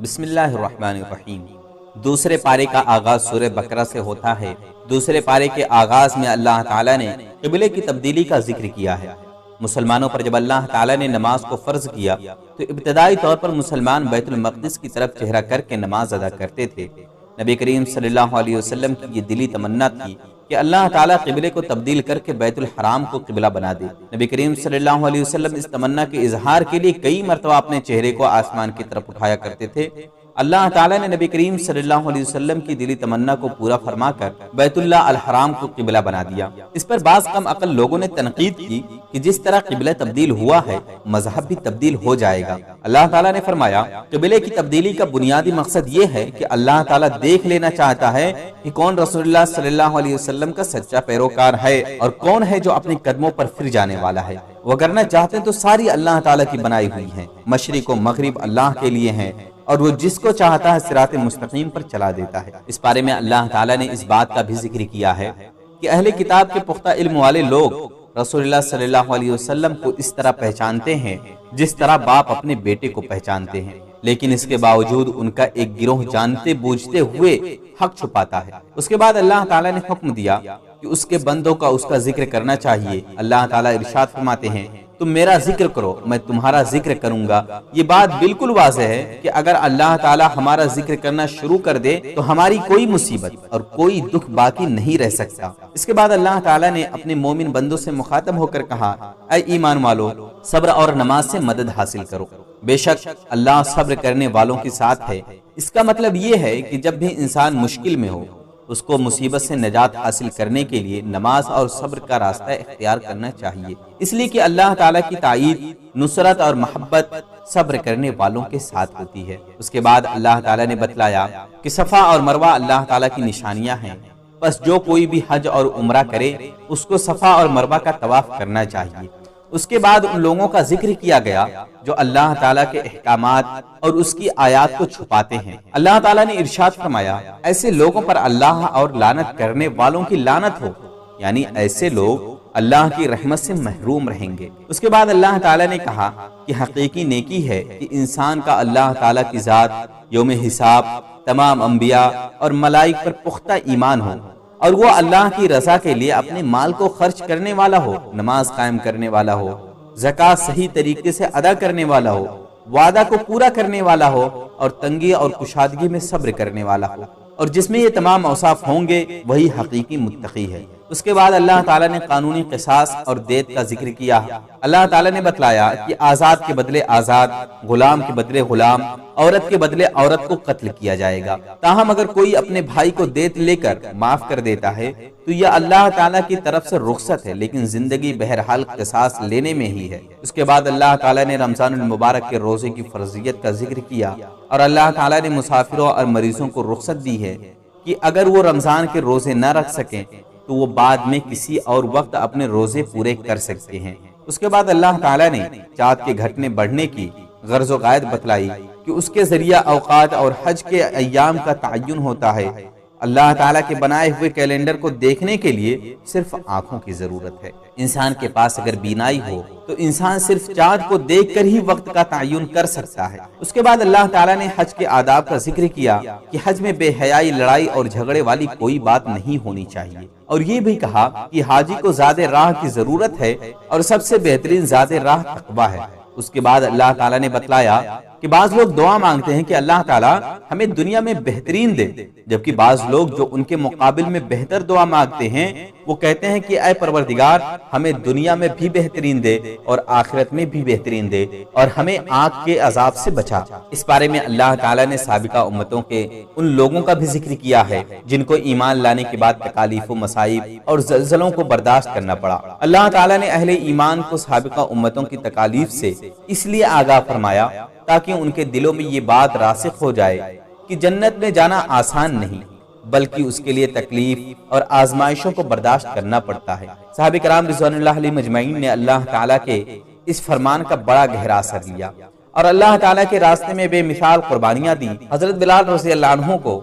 بسم اللہ الرحمن الرحیم۔ دوسرے پارے کا آغاز سورہ بقرہ سے ہوتا ہے۔ دوسرے پارے کے آغاز میں اللہ تعالیٰ نے قبلے کی تبدیلی کا ذکر کیا ہے۔ مسلمانوں پر جب اللہ تعالیٰ نے نماز کو فرض کیا تو ابتدائی طور پر مسلمان بیت المقدس کی طرف چہرہ کر کے نماز ادا کرتے تھے۔ نبی کریم صلی اللہ علیہ وسلم کی یہ دلی تمنا تھی کہ اللہ تعالیٰ قبلے کو تبدیل کر کے بیت الحرام کو قبلہ بنا دے۔ نبی کریم صلی اللہ علیہ وسلم اس تمنا کے اظہار کے لیے کئی مرتبہ اپنے چہرے کو آسمان کی طرف اٹھایا کرتے تھے۔ اللہ تعالیٰ نے نبی کریم صلی اللہ علیہ وسلم کی دلی تمنا کو پورا فرما کر بیت اللہ الحرام کو قبلہ بنا دیا۔ اس پر بعض کم عقل لوگوں نے تنقید کی کہ جس طرح قبلہ تبدیل ہوا ہے مذہب بھی تبدیل ہو جائے گا۔ اللہ تعالیٰ نے فرمایا قبلے کی تبدیلی کا بنیادی مقصد یہ ہے کہ اللہ تعالیٰ دیکھ لینا چاہتا ہے کہ کون رسول اللہ صلی اللہ علیہ وسلم کا سچا پیروکار ہے اور کون ہے جو اپنے قدموں پر پھر جانے والا ہے۔ وہ کرنا چاہتے ہیں تو ساری اللہ تعالیٰ کی بنائی ہوئی ہیں، مشرق و مغرب اللہ کے لیے ہیں اور وہ جس کو چاہتا ہے صراط مستقیم پر چلا دیتا ہے۔ اس بارے میں اللہ تعالیٰ نے اس بات کا بھی ذکر کیا ہے کہ اہل کتاب کے پختہ علم والے لوگ رسول اللہ صلی اللہ علیہ وسلم کو اس طرح پہچانتے ہیں جس طرح باپ اپنے بیٹے کو پہچانتے ہیں، لیکن اس کے باوجود ان کا ایک گروہ جانتے بوجھتے ہوئے حق چھپاتا ہے۔ اس کے بعد اللہ تعالیٰ نے حکم دیا کہ اس کے بندوں کا اس کا ذکر کرنا چاہیے۔ اللہ تعالیٰ ارشاد فرماتے ہیں تم میرا ذکر کرو میں تمہارا ذکر کروں گا۔ یہ بات بالکل واضح ہے کہ اگر اللہ تعالیٰ ہمارا ذکر کرنا شروع کر دے تو ہماری کوئی مصیبت اور کوئی دکھ باقی نہیں رہ سکتا۔ اس کے بعد اللہ تعالیٰ نے اپنے مومن بندوں سے مخاطب ہو کر کہا اے ایمان والو صبر اور نماز سے مدد حاصل کرو، بے شک اللہ صبر کرنے والوں کے ساتھ ہے۔ اس کا مطلب یہ ہے کہ جب بھی انسان مشکل میں ہو اس کو مصیبت سے نجات حاصل کرنے کے لیے نماز اور صبر کا راستہ اختیار کرنا چاہیے، اس لیے کہ اللہ تعالیٰ کی تائید، نصرت اور محبت صبر کرنے والوں کے ساتھ ہوتی ہے۔ اس کے بعد اللہ تعالیٰ نے بتلایا کہ صفا اور مروہ اللہ تعالیٰ کی نشانیاں ہیں، بس جو کوئی بھی حج اور عمرہ کرے اس کو صفا اور مروہ کا طواف کرنا چاہیے۔ اس کے بعد ان لوگوں کا ذکر کیا گیا جو اللہ تعالیٰ کے احکامات اور اس کی آیات کو چھپاتے ہیں۔ اللہ تعالیٰ نے ارشاد فرمایا ایسے لوگوں پر اللہ اور لعنت کرنے والوں کی لعنت ہو، یعنی ایسے لوگ اللہ کی رحمت سے محروم رہیں گے۔ اس کے بعد اللہ تعالیٰ نے کہا کہ حقیقی نیکی ہے کہ انسان کا اللہ تعالیٰ کی ذات، یوم حساب، تمام انبیاء اور ملائک پر پختہ ایمان ہو اور وہ اللہ کی رضا کے لیے اپنے مال کو خرچ کرنے والا ہو، نماز قائم کرنے والا ہو، زکوٰۃ صحیح طریقے سے ادا کرنے والا ہو، وعدہ کو پورا کرنے والا ہو اور تنگی اور کشادگی میں صبر کرنے والا ہو، اور جس میں یہ تمام اوصاف ہوں گے وہی حقیقی متقی ہے۔ اس کے بعد اللہ تعالیٰ نے قانونی قصاص اور دیت کا ذکر کیا۔ اللہ تعالیٰ نے بتلایا کہ آزاد کے بدلے آزاد، غلام کے بدلے غلام، عورت کے بدلے عورت کو قتل کیا جائے گا۔ تاہم اگر کوئی اپنے بھائی کو دیت لے کر معاف کر دیتا ہے تو یہ اللہ تعالیٰ کی طرف سے رخصت ہے، لیکن زندگی بہرحال قصاص لینے میں ہی ہے۔ اس کے بعد اللہ تعالیٰ نے رمضان المبارک کے روزے کی فرضیت کا ذکر کیا اور اللہ تعالیٰ نے مسافروں اور مریضوں کو رخصت دی ہے کہ اگر وہ رمضان کے روزے نہ رکھ سکیں تو وہ بعد میں کسی اور وقت اپنے روزے پورے کر سکتے ہیں۔ اس کے بعد اللہ تعالیٰ نے چاند کے گھٹنے بڑھنے کی غرض و غایت بتلائی کہ اس کے ذریعہ اوقات اور حج کے ایام کا تعین ہوتا ہے۔ اللہ تعالیٰ کے بنائے ہوئے کیلنڈر کو دیکھنے کے لیے صرف آنکھوں کی ضرورت ہے۔ انسان کے پاس اگر بینائی ہو تو انسان صرف چاند کو دیکھ کر ہی وقت کا تعین کر سکتا ہے۔ اس کے بعد اللہ تعالیٰ نے حج کے آداب کا ذکر کیا کہ حج میں بے حیائی، لڑائی اور جھگڑے والی کوئی بات نہیں ہونی چاہیے، اور یہ بھی کہا کہ حاجی کو زاد راہ کی ضرورت ہے اور سب سے بہترین زاد راہ تقویٰ ہے۔ اس کے بعد اللہ تعالیٰ نے بتلایا کہ بعض لوگ دعا مانگتے ہیں کہ اللہ تعالیٰ ہمیں دنیا میں بہترین دے، جبکہ بعض لوگ جو ان کے مقابل میں بہتر دعا مانگتے ہیں وہ کہتے ہیں کہ اے پروردگار ہمیں دنیا میں بھی بہترین دے اور آخرت میں بھی بہترین دے اور ہمیں آگ کے عذاب سے بچا۔ اس بارے میں اللہ تعالیٰ نے سابقہ امتوں کے ان لوگوں کا بھی ذکر کیا ہے جن کو ایمان لانے کے بعد تکالیف و مصائب اور زلزلوں کو برداشت کرنا پڑا۔ اللہ تعالیٰ نے اہل ایمان کو سابقہ امتوں کی تکالیف سے اس لیے آگاہ فرمایا تاکہ ان کے دلوں میں یہ بات راسخ ہو جائے کہ جنت میں جانا آسان نہیں بلکہ اس کے لیے تکلیف اور آزمائشوں کو برداشت کرنا پڑتا ہے۔ صحابہ کرام رضوان اللہ علیہ مجمعین نے اللہ تعالیٰ کے اس فرمان کا بڑا گہرا اثر لیا اور اللہ تعالیٰ کے راستے میں بے مثال قربانیاں دی۔ حضرت بلال رضی اللہ عنہ کو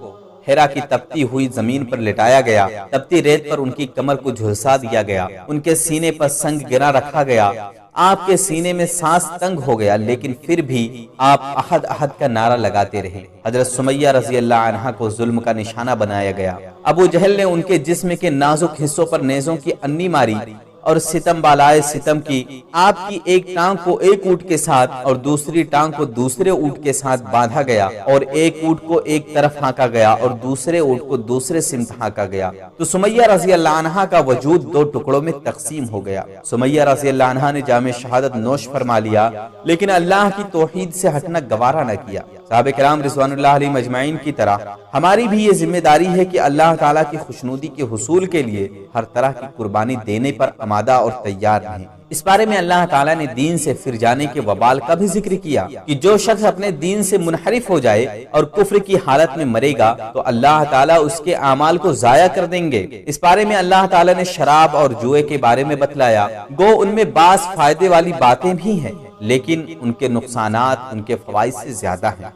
ہیرا کی تپتی ہوئی زمین پر لٹایا گیا، تپتی ریت پر ان کی کمر کو جھلسا دیا گیا، ان کے سینے پر سنگ گرا رکھا گیا۔ آپ کے سینے میں سانس تنگ ہو گیا، لیکن پھر بھی آپ احد احد کا نعرہ لگاتے رہے۔ حضرت سمیہ رضی اللہ عنہا کو ظلم کا نشانہ بنایا گیا۔ ابو جہل نے ان کے جسم کے نازک حصوں پر نیزوں کی انی ماری اور ستم بالائے ستم کی۔ آپ کی ایک ٹانگ کو ایک اونٹ کے ساتھ اور دوسری ٹانگ کو دوسرے اونٹ کے ساتھ باندھا گیا، اور ایک اونٹ کو ایک طرف ہانکا گیا اور دوسرے اونٹ کو دوسرے سمت ہانکا گیا، تو سمیہ رضی اللہ عنہا کا وجود دو ٹکڑوں میں تقسیم ہو گیا۔ سمیہ رضی اللہ عنہا نے جام شہادت نوش فرما لیا، لیکن اللہ کی توحید سے ہٹنا گوارا نہ کیا۔ صحابہ کرام رضوان اللہ علیہ مجمعین کی طرح ہماری بھی یہ ذمہ داری ہے کہ اللہ تعالیٰ کی خوشنودی کے حصول کے لیے ہر طرح کی قربانی دینے پر آمادہ اور تیار رہیں۔ اس بارے میں اللہ تعالیٰ نے دین سے پھر جانے کے وبال کا بھی ذکر کیا کہ جو شخص اپنے دین سے منحرف ہو جائے اور کفر کی حالت میں مرے گا تو اللہ تعالیٰ اس کے اعمال کو ضائع کر دیں گے۔ اس بارے میں اللہ تعالیٰ نے شراب اور جوئے کے بارے میں بتلایا، گو ان میں بعض فائدے والی باتیں بھی ہیں، لیکن ان کے نقصانات ان کے فوائد سے زیادہ ہیں،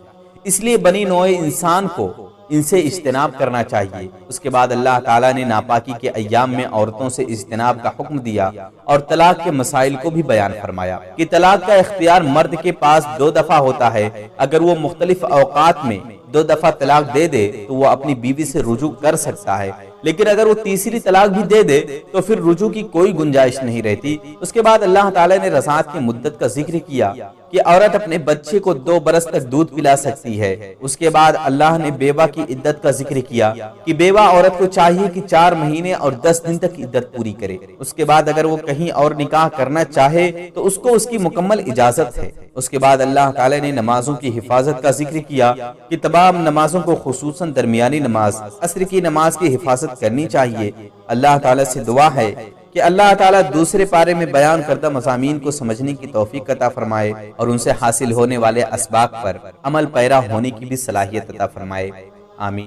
اس لیے بنی نوع انسان کو ان سے اجتناب کرنا چاہیے۔ اس کے بعد اللہ تعالیٰ نے ناپاکی کے ایام میں عورتوں سے اجتناب کا حکم دیا اور طلاق کے مسائل کو بھی بیان فرمایا کہ طلاق کا اختیار مرد کے پاس 2 دفعہ ہوتا ہے۔ اگر وہ مختلف اوقات میں 2 دفعہ طلاق دے دے تو وہ اپنی بیوی سے رجوع کر سکتا ہے، لیکن اگر وہ تیسری طلاق بھی دے دے تو پھر رجوع کی کوئی گنجائش نہیں رہتی۔ اس کے بعد اللہ تعالیٰ نے رضاعت کی مدت کا ذکر کیا کہ عورت اپنے بچے کو 2 برس تک دودھ پلا سکتی ہے۔ اس کے بعد اللہ نے بیوہ کی عدت کا ذکر کیا کہ بیوہ عورت کو چاہیے کہ 4 مہینے اور 10 دن تک عدت پوری کرے۔ اس کے بعد اگر وہ کہیں اور نکاح کرنا چاہے تو اس کو اس کی مکمل اجازت ہے۔ اس کے بعد اللہ تعالیٰ نے نمازوں کی حفاظت کا ذکر کیا کہ تمام نمازوں کو خصوصاً درمیانی نماز عصر کی نماز کی حفاظت کرنی چاہیے۔ اللہ تعالیٰ سے دعا ہے کہ اللہ تعالیٰ دوسرے پارے میں بیان کردہ مضامین کو سمجھنے کی توفیق عطا فرمائے اور ان سے حاصل ہونے والے اسباق پر عمل پیرا ہونے کی بھی صلاحیت عطا فرمائے۔ آمین۔